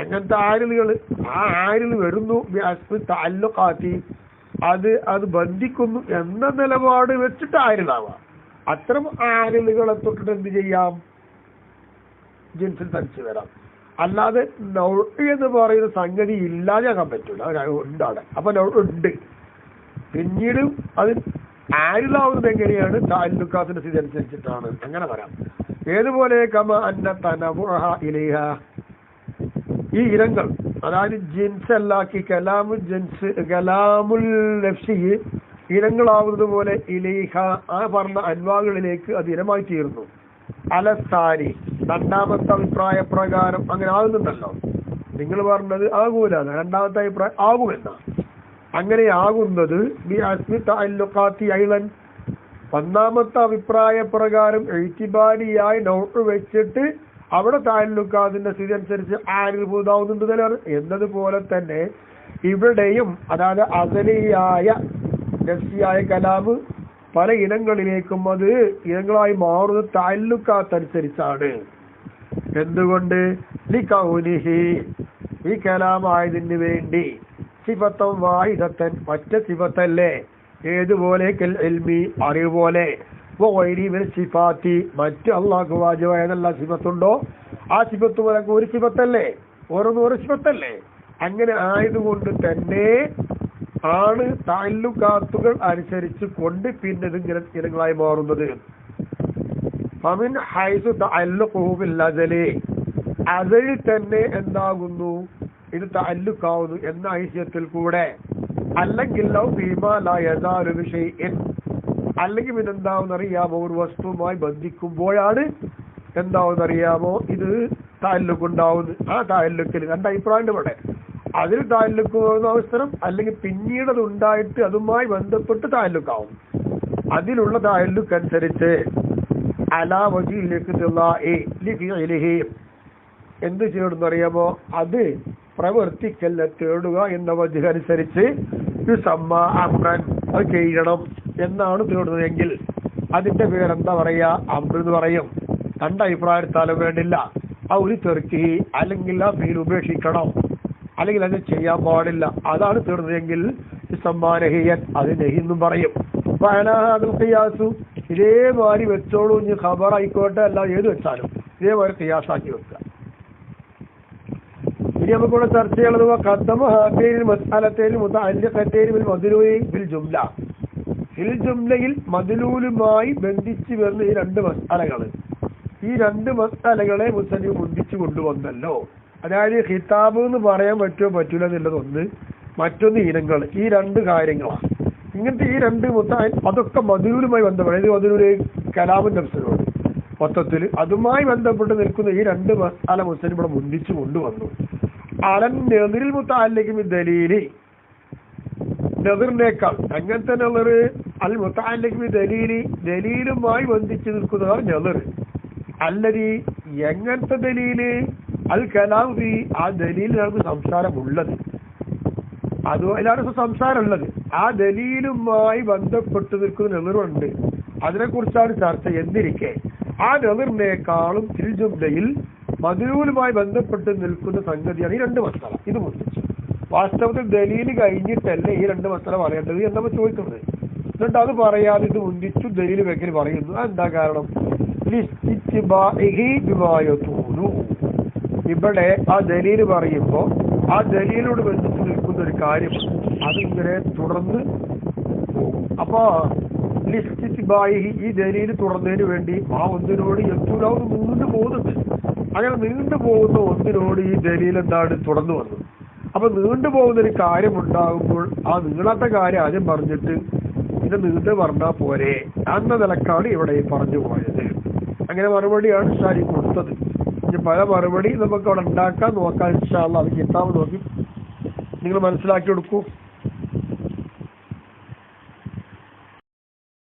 എങ്ങനത്തെ ആരിലുകൾ, ആ ആരിൽ വരുന്നു തഅല്ലുഖാത്തി, അത് ബന്ധിക്കുന്നു എന്ന നിലപാട് വെച്ചിട്ട് ആരിലാവാം. അത്തരം ആരിലുകളെ തൊട്ടിട്ട് എന്ത് ചെയ്യാം? ജിൻസിൽ തനിച്ച് വരാം. അല്ലാതെ നൗ എന്ന് പറയുന്ന സംഗതി ഇല്ലാതാക്കാൻ പറ്റില്ല. ഉണ്ടാണ്. അപ്പൊ നൗ ഉണ്ട്. പിന്നീട് അത് ആരിലാവുന്നത് എങ്ങനെയാണ്? തഅല്ലുഖാത്തിന്റെ സ്ഥിതി അനുസരിച്ചിട്ടാണ്. അങ്ങനെ വരാം. ഏതുപോലെ കമ അന്ന തനവുഹ ഇലൈഹ, ഈ ഇനങ്ങൾ, അതായത് ജിൻസ് അല്ലാക്കി കലാമുൽ നഫ്സി ഇനങ്ങളാവുന്നത് പോലെ ഇലൈഹ, ആ പറഞ്ഞ അൻവാകളിലേക്ക് അത് ഇനമായി തീർന്നു. അലസാരി, രണ്ടാമത്തെ അഭിപ്രായ പ്രകാരം അങ്ങനെ ആകുന്നുണ്ടല്ലോ. നിങ്ങൾ പറഞ്ഞത് ആകൂല, രണ്ടാമത്തെ അഭിപ്രായം ആകുമെന്ന. അങ്ങനെ ആകുന്നത് ഒന്നാമത്തെ അഭിപ്രായ പ്രകാരം എഴുത്തിബാരിയായി നോട്ട് വെച്ചിട്ട് അവിടെ തഅല്ലുഖാത്തിന്റെ സ്ഥിതി അനുസരിച്ച് ആരിൽ ഭൂതാവുന്നുണ്ട് എന്നതുപോലെ തന്നെ ഇവിടെയും, അതായത് അസലിയായ നഫ്സിയായ കലാമ് പല ഇനങ്ങളിലേക്കും അത് ഇനങ്ങളായി മാറുന്നത് തഅല്ലുഖാത്തനുസരിച്ചാണ്. എന്തുകൊണ്ട്? ലികൗനിഹി, ഈ കലാമായതിന് വേണ്ടി സിഫത്തൻ വാഹിദത്തൻ, ഒറ്റ സിഫത്തല്ലേ. ഏതുപോലെ? കൽ ഇൽമി, അറിവ് പോലെ. വഗൈരി മിൻ സിഫാത്തി, മറ്റ് അല്ലാഹു വാജിബായ എല്ലാ സിഫത്തുണ്ടോ ആ സിഫത്ത് പോലെ ഒരു സിഫത്തല്ലേ, ഓരോന്നോരോ സിഫത്തല്ലേ. അങ്ങനെ ആയതുകൊണ്ട് തന്നെ ആണ് തഅല്ലുഖാത്തുകൾ അനുസരിച്ച് കൊണ്ട് പിന്നെ ഇതിങ്ങനെ ഇനങ്ങളായി മാറുന്നത്. ഫമിൻ ഹൈസു തഅല്ലുഖുഹു ബിൽ അസലി, അസലിൽ തന്നെ എന്താകുന്നു? ഇത് തഅല്ലുഖാവുന്നു എന്ന ഐശ്യത്തിൽ കൂടെ. അല്ലെങ്കിൽ ലൗ ഫീമാ ലാ യസാലു ബിശൈഇൻ, അല്ലെങ്കിൽ ഇതെന്താവുന്നറിയാമോ? ഒരു വസ്തുവുമായി ബന്ധിക്കുമ്പോഴാണ് എന്താവുന്നറിയാമോ ഇത് തഅല്ലുഖ് ഉണ്ടാവുന്നത്. ആ തഅല്ലുഖിൽ രണ്ട് അഭിപ്രായമുണ്ട് ഇവിടെ. അതിൽ തഅല്ലുഖ് പോകുന്ന അവസരം, അല്ലെങ്കിൽ പിന്നീട് അത് ഉണ്ടായിട്ട് അതുമായി ബന്ധപ്പെട്ട് തഅല്ലുഖാവും. അതിലുള്ള തഅല്ലുഖ് അനുസരിച്ച് അലാ വജീഹിലേക്ക് എന്ത് ചെയ്യണമെന്ന് അറിയാമോ? അത് പ്രവർത്തിക്കല്ല തേടുക എന്ന വജീഹ് അനുസരിച്ച് അമ്രൻ, അത് ചെയ്യണം എന്നാണ് തേടുന്നതെങ്കിൽ അതിന്റെ പേരെന്താ പറയാ? അമ്ര എന്ന് പറയും. രണ്ട് അഭിപ്രായത്താലും വേണ്ടില്ല. ആ ഒരു തെർക്കി, അല്ലെങ്കിൽ ആ ഫീൽ ഉപേക്ഷിക്കണം, അല്ലെങ്കിൽ അത് ചെയ്യാൻ പാടില്ല, അതാണ് തേടുന്നതെങ്കിൽ സമ്മാനഹിയൻ, അത് നെഹിന്നും പറയും. ഖിയാസു, ഇതേമാതിരി വെച്ചോളൂ. ഇനി ഖബർ ആയിക്കോട്ടെ, അല്ല ഏത് വെച്ചാലും ഇതേമാതിരി ഖിയാസാക്കി വെക്കുക. ഇനി നമുക്കിവിടെ ചർച്ച ചെയ്യുന്നത് ഫിൽ ജുംലയിൽ മദ്ലൂലുമായി ബന്ധിച്ച് വരുന്ന ഈ രണ്ട് മസ്അലകൾ, ഈ രണ്ട് മസ്അലകളെ മുസന്നിഫ് മുന്തിച്ചു കൊണ്ടുവന്നല്ലോ. അതായത് ഖിതാബ് എന്ന് പറയാൻ പറ്റുമോ പറ്റൂല എന്നുള്ളത് ഒന്ന്, മറ്റൊന്ന് ഇനങ്ങൾ. ഈ രണ്ട് കാര്യങ്ങളാണ്. ഇങ്ങനത്തെ ഈ രണ്ട് അതൊക്കെ മദ്ലൂലുമായി ബന്ധപ്പെട്ട, ഇത് മദ്ലൂല് കലാമുൻ നഫ്സിനോട് മൊത്തത്തിൽ അതുമായി ബന്ധപ്പെട്ട് നിൽക്കുന്ന ഈ രണ്ട് മസ്അല മുസന്നിഫ് ഇവിടെ മുന്തിച്ചു കൊണ്ടുവന്നു. അലൻ നെതിരിൽ മുത്തഅല്ലിഖ് ബി ദലീലി, നെതിറിനേക്കാൾ അങ്ങനത്തെ നെതിർ അൽ മുത്തഅല്ലിഖ് ബി ദലീലി, ദലീലുമായി ബന്ധിച്ച് നിൽക്കുന്നതാണ് നെതിർ. അല്ലതി, എങ്ങനത്തെ ദലീല്? അൽ കലാം ഫി, ആ ദലീലിനാണ് സംസാരമുള്ളത്. അത് എല്ലാവർക്കും സംസാരമുള്ളത്. ആ ദലീലുമായി ബന്ധപ്പെട്ട് നിൽക്കുന്ന നെതിറുണ്ട്, അതിനെക്കുറിച്ചാണ് ചർച്ച. എന്നിരിക്കെ ആ നെതിറിനേക്കാളും ഫിൽ ജുംലയിൽ മദ്ലൂലുമായി ബന്ധപ്പെട്ട് നിൽക്കുന്ന സംഗതിയാണ് ഈ രണ്ട് മസല. ഇത് മുന്തിച്ചു. വാസ്തവത്തിൽ ദലീല് കഴിഞ്ഞിട്ടല്ലേ ഈ രണ്ട് മസല പറയേണ്ടത് എന്നപ്പോ ചോദിക്കുന്നത്. എന്നിട്ട് അത് പറയാതെ ഇത് മുന്തിച്ചു ദലീല് വെക്കൽ പറയുന്നു. എന്താ കാരണം? ഇവിടെ ആ ദലീല് പറയുമ്പോ ആ ദലീലോട് ബന്ധിച്ച് നിൽക്കുന്ന ഒരു കാര്യം അതിങ്ങനെ തുടർന്ന് പോകും. അപ്പൊ ഈ ദലീല് തുടർന്നതിന് വേണ്ടി ആ ഒന്നിനോട് എത്തൂലാവുന്ന നീണ്ടു പോകുന്നുണ്ട്. അങ്ങനെ നീണ്ടു പോകുന്ന ഒന്നിനോട് ഈ ദലീൽ എന്താണ്? തുടർന്നു വന്നു. അപ്പൊ നീണ്ടു പോകുന്ന ഒരു കാര്യം ഉണ്ടാകുമ്പോൾ ആ നീളാത്ത കാര്യം ആദ്യം പറഞ്ഞിട്ട് ഇത് നീണ്ടു പറഞ്ഞാൽ പോരെ എന്ന നിലക്കാണ് ഇവിടെ പറഞ്ഞു പോയത്. അങ്ങനെ മറുപടിയാണ് ഷാരി കൊടുത്തത്. ഇനി പല മറുപടി നമുക്ക് അവിടെ ഉണ്ടാക്കാൻ നോക്കാൻ ഇൻഷാ അല്ലാഹ്. അത് കിതാബ് നോക്കി നിങ്ങൾ മനസ്സിലാക്കി കൊടുക്കൂ.